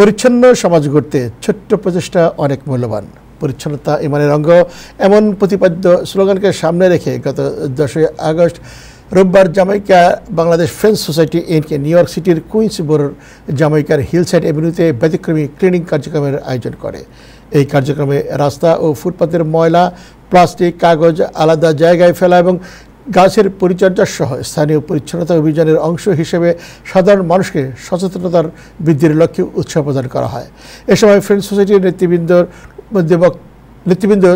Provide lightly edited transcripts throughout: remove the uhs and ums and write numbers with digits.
পরিচ্ছন্ন সমাজ গড়তে ছোট্ট প্রচেষ্টা অনেক মূল্যবান। পরিচ্ছন্নতা ইমানের অঙ্গ এমন প্রতিপাদ্য স্লোগানকে সামনে রেখে গত 10 আগস্ট রোববার জামাইকা বাংলাদেশ ফ্রেন্ডস সোসাইটি ইনকে নিউ ইয়র্ক সিটির কুইন্সবোরোর জামাইকার হিলসাইড এভিনিউতে ব্যতিক্রমী ক্লিনিং কার্যক্রমের আয়োজন করে। এই কার্যক্রমে রাস্তা ও ফুটপাতের ময়লা, প্লাস্টিক, কাগজ আলাদা জায়গায় ফেলা এবং গাছের পরিচর্যা সহ স্থানীয় পরিচ্ছন্নতা অভিযানের অংশ হিসেবে সাধারণ মানুষকে সচেতনতার বৃদ্ধির লক্ষ্যে উৎসাহ প্রদান করা হয়। এ সময় ফ্রেন্ডস সোসাইটির নেতৃবৃন্দ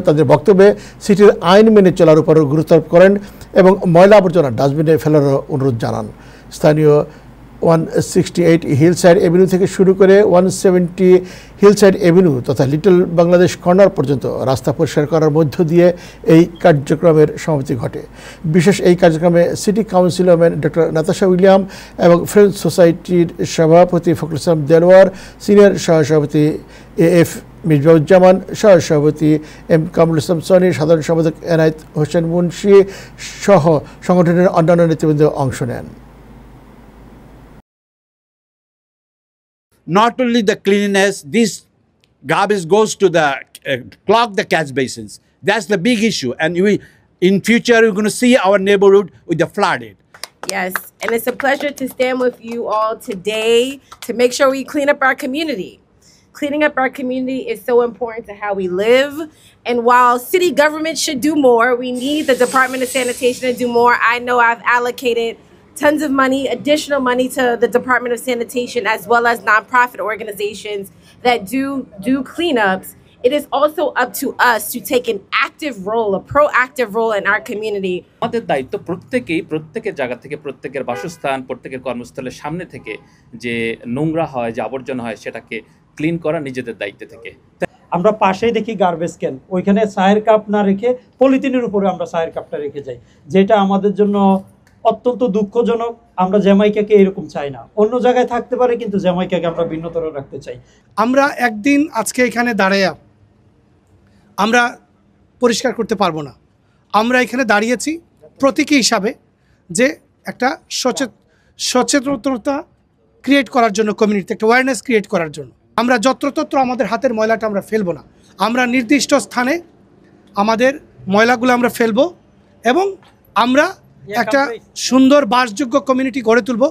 তাদের বক্তব্যে সিটির আইন মেনে চলার উপর গুরুত্ব আরোপ করেন এবং ময়লা আবর্জনা ডাস্টবিনে ফেলারও অনুরোধ জানান। স্থানীয় 168 হিলসাইড এভিনিউ থেকে শুরু করে 170 হিলসাইড এভিনিউ তথা লিটল বাংলাদেশ কর্নার পর্যন্ত রাস্তা পরিষ্কার করার মধ্য দিয়ে এই কার্যক্রমের সমাপ্তি ঘটে। বিশেষ এই কার্যক্রমে সিটি কাউন্সিলরম্যান ডক্টর নাতাশা উইলিয়াম এবং ফ্রেন্ডস সোসাইটির সভাপতি ফখরুল ইসলাম দেলোয়ার, সিনিয়র সহসভাপতি AF মিজবাউজ্জামান, সহসভাপতি M কামরুল ইসলাম সনি, সাধারণ সম্পাদক এনায়েত হোসেন মুন্সি সহ সংগঠনের অন্যান্য নেতৃবৃন্দ অংশ নেন। Not only the cleanliness, this garbage goes to the clog the catch basins. That's the big issue, and in future we're going to see our neighborhood with the flooded. Yes, and it's a pleasure to stand with you all today to make sure we clean up our community. Cleaning up our community is so important to how we live, and while city government should do more, we need the Department of Sanitation to do more. I know I've allocated tons of money, additional money to the Department of Sanitation as well as nonprofit organizations that do cleanups. It is also up to us to take an active role, a proactive role in our community. আমাদের দায়িত্ব প্রত্যেকের জায়গা থেকে, প্রত্যেকের বাসস্থান, প্রত্যেকের কর্মস্থলের সামনে থেকে যে নোংরা হয়, যে আবর্জনা হয় সেটাকে ক্লিন করা নিজেদের দায়িত্ব থেকে। আমরা পাশেই দেখি গার্বেজ ক্যান, ওইখানে চায়ের কাপ না রেখে পলিথিনের উপরে আমরা চায়ের কাপটা রেখে যাই, যেটা আমাদের জন্য অত্যন্ত দুঃখজনক। আমরা জ্যামাইকাকে এরকম চাই না, অন্য জায়গায় থাকতে পারে কিন্তু জ্যামাইকাকে আমরা ভিন্নতর রাখতে চাই। আমরা একদিন আজকে এখানে দাঁড়িয়ে আমরা পরিষ্কার করতে পারবো না। আমরা এখানে দাঁড়িয়েছি প্রতীকী হিসাবে যে একটা সচেতনতা ক্রিয়েট করার জন্য, কমিউনিটিতে একটা অ্যাওয়ারনেস ক্রিয়েট করার জন্য। আমরা যত্রতত্র আমাদের হাতের ময়লাটা আমরা ফেলবো না, আমরা নির্দিষ্ট স্থানে আমাদের ময়লাগুলো আমরা ফেলবো এবং আমরা একটা সুন্দর বাসযোগ্য কমিউনিটি গড়ে তুলব।